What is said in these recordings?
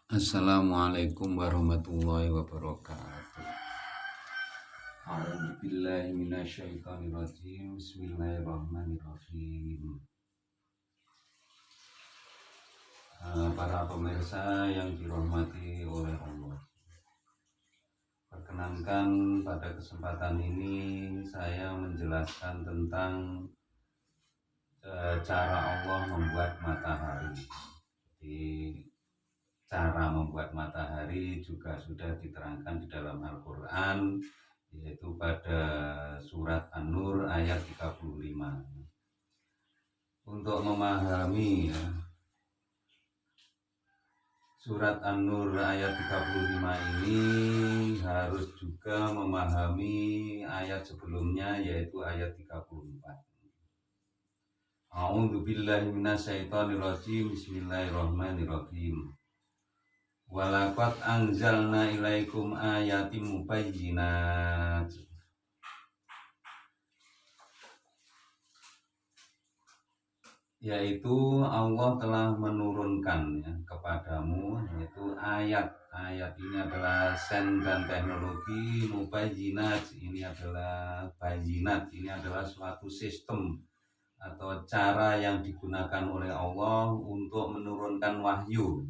Assalamualaikum warahmatullahi wabarakatuh. A'udzu billahi minasyaitonir rajim. Bismillahirrahmanirrahim. Para pemirsa yang dirahmati oleh Allah, perkenankan pada kesempatan ini saya menjelaskan tentang cara Allah membuat matahari. Jadi cara membuat matahari juga sudah diterangkan di dalam Al-Quran, yaitu pada surat An-Nur ayat 35. Untuk memahami surat An-Nur ayat 35 ini harus juga memahami ayat sebelumnya, yaitu ayat 34. A'udzu billahi minasyaitonir rajim. Bismillahirrahmanirrahim. Walaqad anzalna ilaikum ayatim mubayyinat. Yaitu Allah telah menurunkan kepadamu yaitu ayat ini adalah sains dan teknologi, mubayyinat ini adalah bayinat, ini adalah suatu sistem atau cara yang digunakan oleh Allah untuk menurunkan wahyu.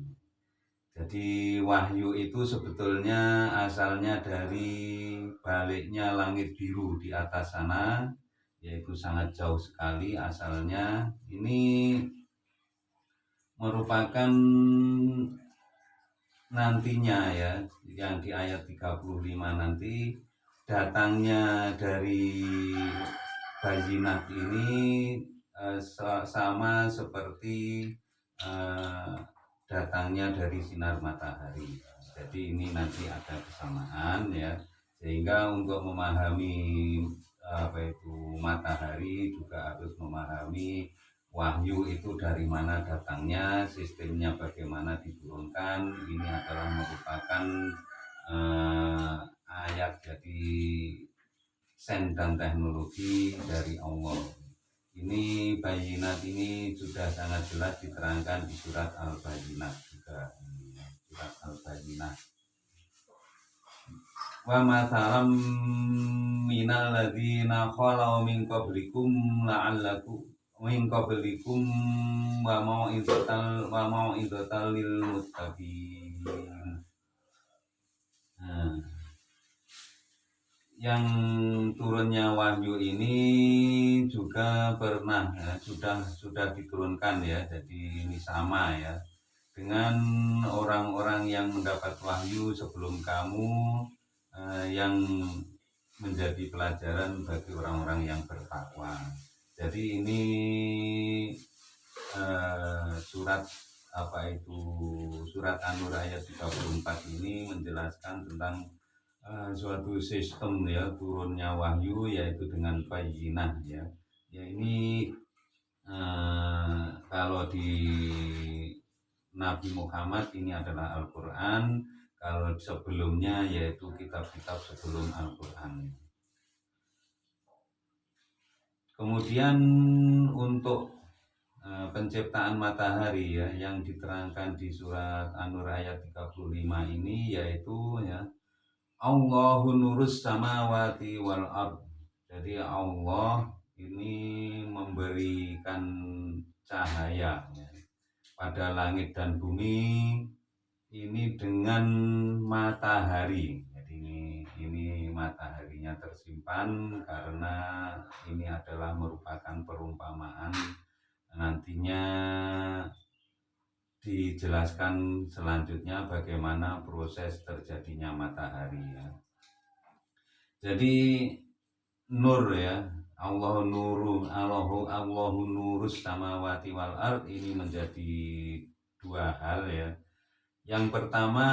Jadi wahyu itu sebetulnya asalnya dari baliknya langit biru di atas sana, yaitu sangat jauh sekali asalnya. Ini merupakan nantinya yang di ayat 35 nanti datangnya dari bayinat ini sama seperti datangnya dari sinar matahari. Jadi ini nanti ada kesamaan sehingga untuk memahami itu matahari juga harus memahami wahyu itu dari mana datangnya, sistemnya bagaimana diturunkan. Ini adalah merupakan ayat dari sains dan teknologi dari Allah. Ini bayinat ini sudah sangat jelas diterangkan di surat Al-Bayinat juga. Surat Al-Bayinat. Wa mathalam minal ladzina khalau min qablikum la'allakum min qablikum wa mau'izatal lil muttaqin. Yang turunnya wahyu ini juga pernah sudah diturunkan jadi ini sama dengan orang-orang yang mendapat wahyu sebelum kamu, yang menjadi pelajaran bagi orang-orang yang bertakwa. Jadi ini surat An-Nur ayat 34 ini menjelaskan tentang suatu sistem turunnya wahyu, yaitu dengan bayinah ini kalau di Nabi Muhammad ini adalah Al-Quran, kalau sebelumnya yaitu kitab-kitab sebelum Al-Quran. Kemudian untuk penciptaan matahari yang diterangkan di surat An-Nur ayat 35 ini yaitu Allahu nurus samawati wal ard. Jadi Allah ini memberikan cahaya pada langit dan bumi ini dengan matahari. Jadi ini mataharinya tersimpan karena ini adalah merupakan perumpamaan, nantinya dijelaskan selanjutnya bagaimana proses terjadinya matahari Jadi nur Allahu nurus samawati wal ard ini menjadi dua hal Yang pertama,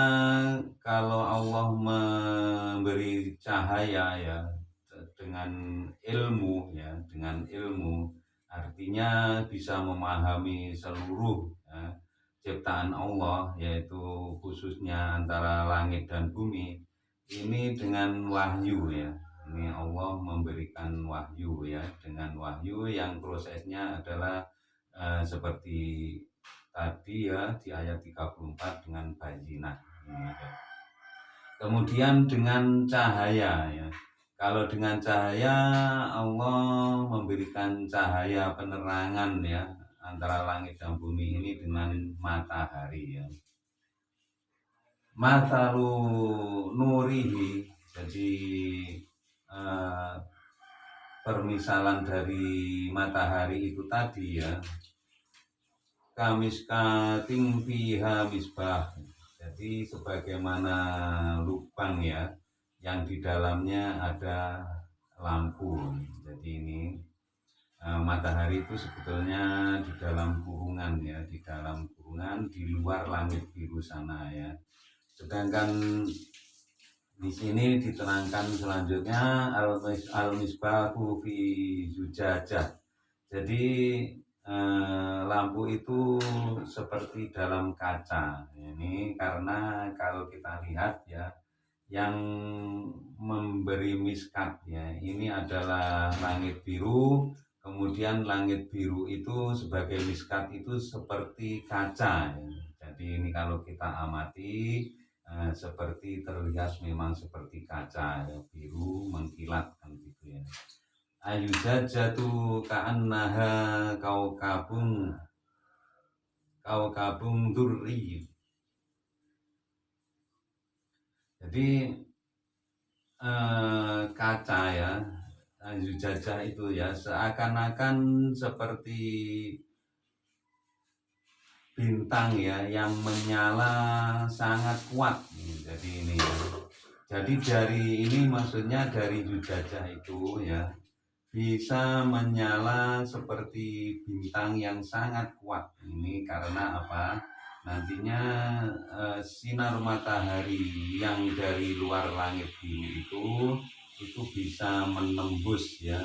kalau Allah memberi cahaya dengan ilmu artinya bisa memahami seluruh ciptaan Allah, yaitu khususnya antara langit dan bumi ini dengan wahyu Ini Allah memberikan wahyu dengan wahyu yang prosesnya adalah seperti tadi ya di ayat 34 dengan bayyinah. Kemudian dengan cahaya ya. Kalau dengan cahaya Allah memberikan cahaya penerangan ya antara langit dan bumi ini dengan matahari ya. Matalu nurihi, jadi eh, permisalan dari matahari itu tadi ya, kamiskating fiha misbah, jadi sebagaimana lubang ya yang di dalamnya ada lampu. Jadi ini matahari itu sebetulnya di dalam kurungan ya, di dalam kurungan di luar langit biru sana ya. Sedangkan di sini diterangkan selanjutnya al-misbahu fi zujajah. Jadi lampu itu seperti dalam kaca. Ini karena kalau kita lihat ya, yang memberi miskat ya, ini adalah langit biru. Kemudian langit biru itu sebagai miskat itu seperti kaca ya. Jadi ini kalau kita amati seperti terlihat memang seperti kaca ya, biru mengkilat kan gitu ya. Ayu jatuh ka'annaha kaukabung durri. Jadi kaca ya, zujajah itu ya seakan-akan seperti bintang ya yang menyala sangat kuat. Jadi ini ya. Jadi dari ini maksudnya dari zujajah itu ya bisa menyala seperti bintang yang sangat kuat. Ini karena apa? Nantinya sinar matahari yang dari luar langit biru itu bisa menembus ya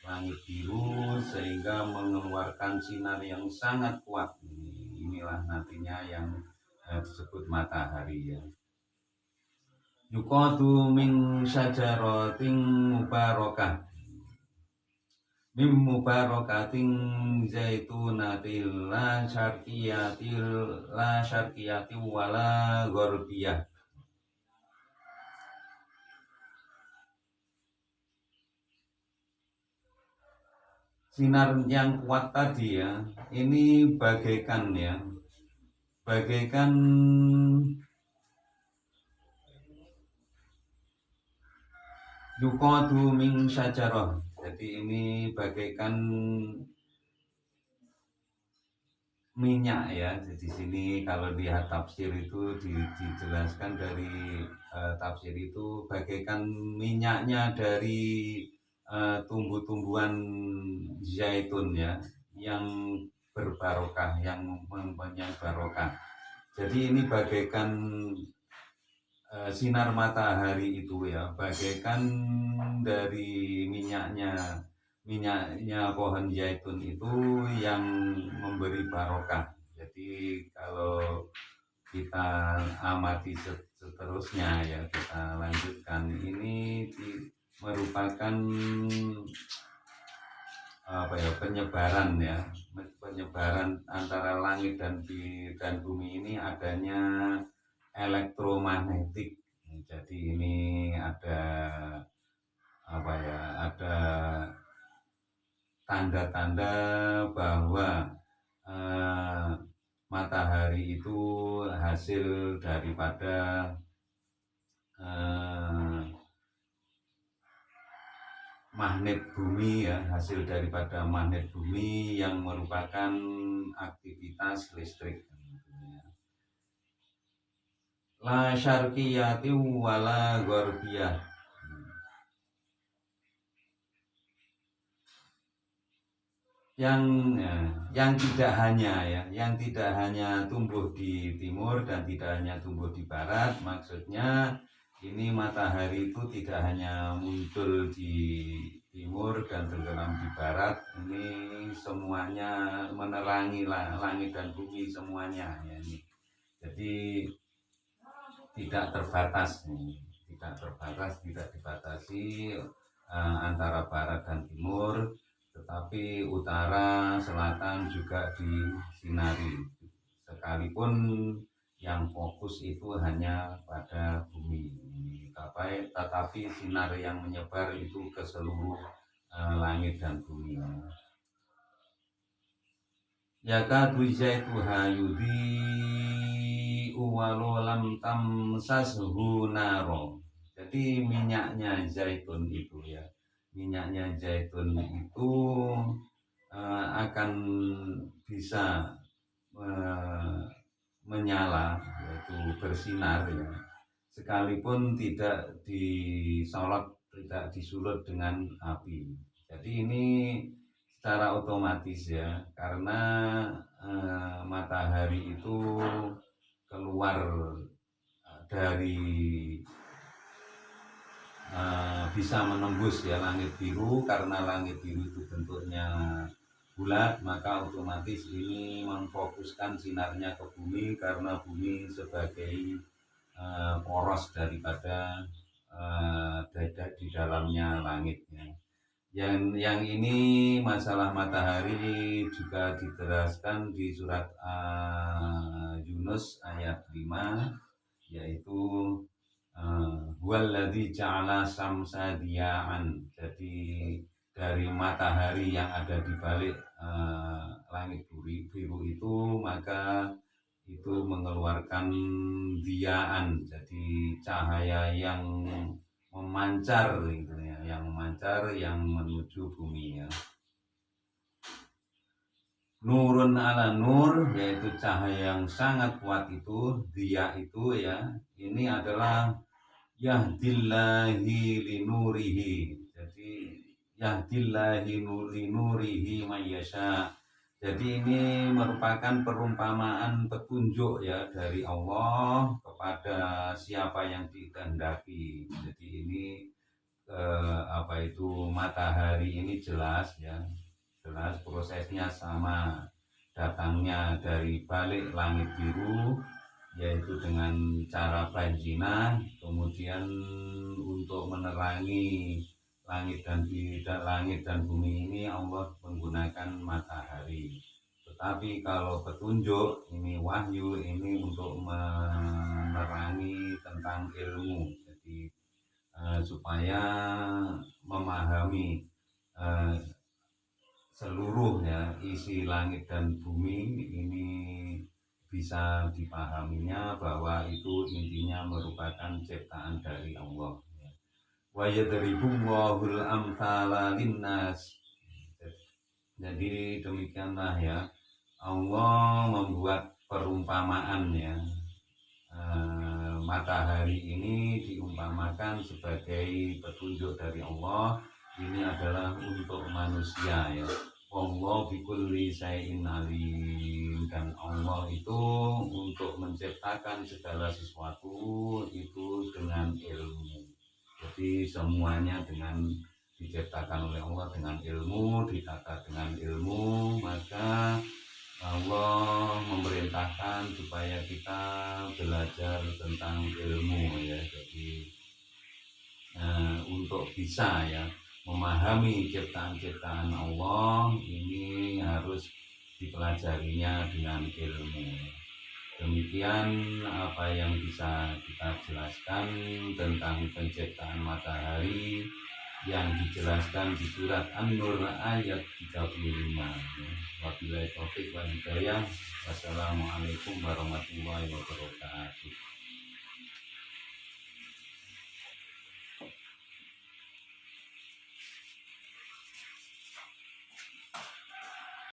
langit biru sehingga mengeluarkan sinar yang sangat kuat. Inilah nantinya yang disebut matahari ya. Yuqadu min syajaratin mubarakah, mim mubarakatin zaitunatil la syarqiyatil wala gharbiyah. Sinar yang kuat tadi ya, ini bagaikan yuqadu min syajarah. Jadi ini bagaikan minyak ya. Di sini kalau lihat tafsir itu dijelaskan dari tafsir itu bagaikan minyaknya dari tumbuh-tumbuhan zaitun ya yang berbarokah, yang mempunyai barokah. Jadi ini bagaikan sinar matahari itu ya, bagaikan dari minyaknya pohon zaitun itu yang memberi barokah. Jadi kalau kita amati seterusnya ya, kita lanjutkan, ini merupakan penyebaran antara langit dan bumi ini adanya elektromagnetik. Jadi ini ada ada tanda-tanda bahwa matahari itu hasil daripada magnet bumi ya, hasil daripada magnet bumi yang merupakan aktivitas listrik. La syarqiyati wala gharbiyah. Yang tidak hanya tumbuh di timur dan tidak hanya tumbuh di barat. Maksudnya ini matahari itu tidak hanya muncul di timur dan tenggelam di barat, ini semuanya menerangi langit dan bumi semuanya ya, ini. Jadi tidak dibatasi antara barat dan timur, tetapi utara selatan juga disinari sekalipun yang fokus itu hanya pada bumi, tetapi sinar yang menyebar itu ke seluruh langit dan bumi. Yakadu zaituha yudhi'u walau lam tamsashu naro. Jadi minyaknya zaitun itu ya, minyaknya zaitun itu akan bisa menyala, yaitu bersinar ya, sekalipun tidak disolot, tidak disulut dengan api. Jadi ini secara otomatis ya, karena matahari itu keluar dari bisa menembus ya langit biru. Karena langit biru itu bentuknya bulat, maka otomatis ini memfokuskan sinarnya ke bumi, karena bumi sebagai poros daripada di dalamnya langitnya. Yang ini masalah matahari juga diteraskan di surat Yunus ayat 5, yaitu huwallazi ja'ala samsa diya'an. Jadi dari matahari yang ada di balik langit biru itu, maka itu mengeluarkan diya'an, jadi cahaya yang memancar gitu ya, yang memancar, yang menuju bumi ya. Nurun ala nur, yaitu cahaya yang sangat kuat itu, dia itu ya, ini adalah yahdillahi linurihi. Jadi yahdillahi linurihi mayyasha. Jadi ini merupakan perumpamaan petunjuk ya dari Allah kepada siapa yang dikehendaki. Jadi ini matahari ini jelas ya, jelas prosesnya sama, datangnya dari balik langit biru, yaitu dengan cara banjina, kemudian untuk menerangi langit dan bumi ini Allah menggunakan matahari. Tetapi kalau petunjuk ini, wahyu ini untuk menerangi tentang ilmu, jadi supaya memahami seluruh ya isi langit dan bumi ini bisa dipahaminya, bahwa itu intinya merupakan ciptaan dari Allah. Wa yadribullahu al-amthala linnas. Jadi demikianlah ya, Allah membuat perumpamaan ya. Matahari ini diumpamakan sebagai petunjuk dari Allah. Ini adalah untuk manusia ya. Allah bikulli syai'in alim, dan Allah itu untuk menciptakan segala sesuatu itu dengan ilmu. Jadi semuanya diciptakan oleh Allah dengan ilmu, ditata dengan ilmu, maka Allah memerintahkan supaya kita belajar tentang ilmu ya. Jadi untuk bisa ya memahami ciptaan-ciptaan Allah ini harus dipelajarinya dengan ilmu. Demikian apa yang bisa kita jelaskan tentang penciptaan matahari yang dijelaskan di surat An-Nur ayat 35. Wabillahi taufiq wal hidayah. Wassalamualaikum warahmatullahi wabarakatuh.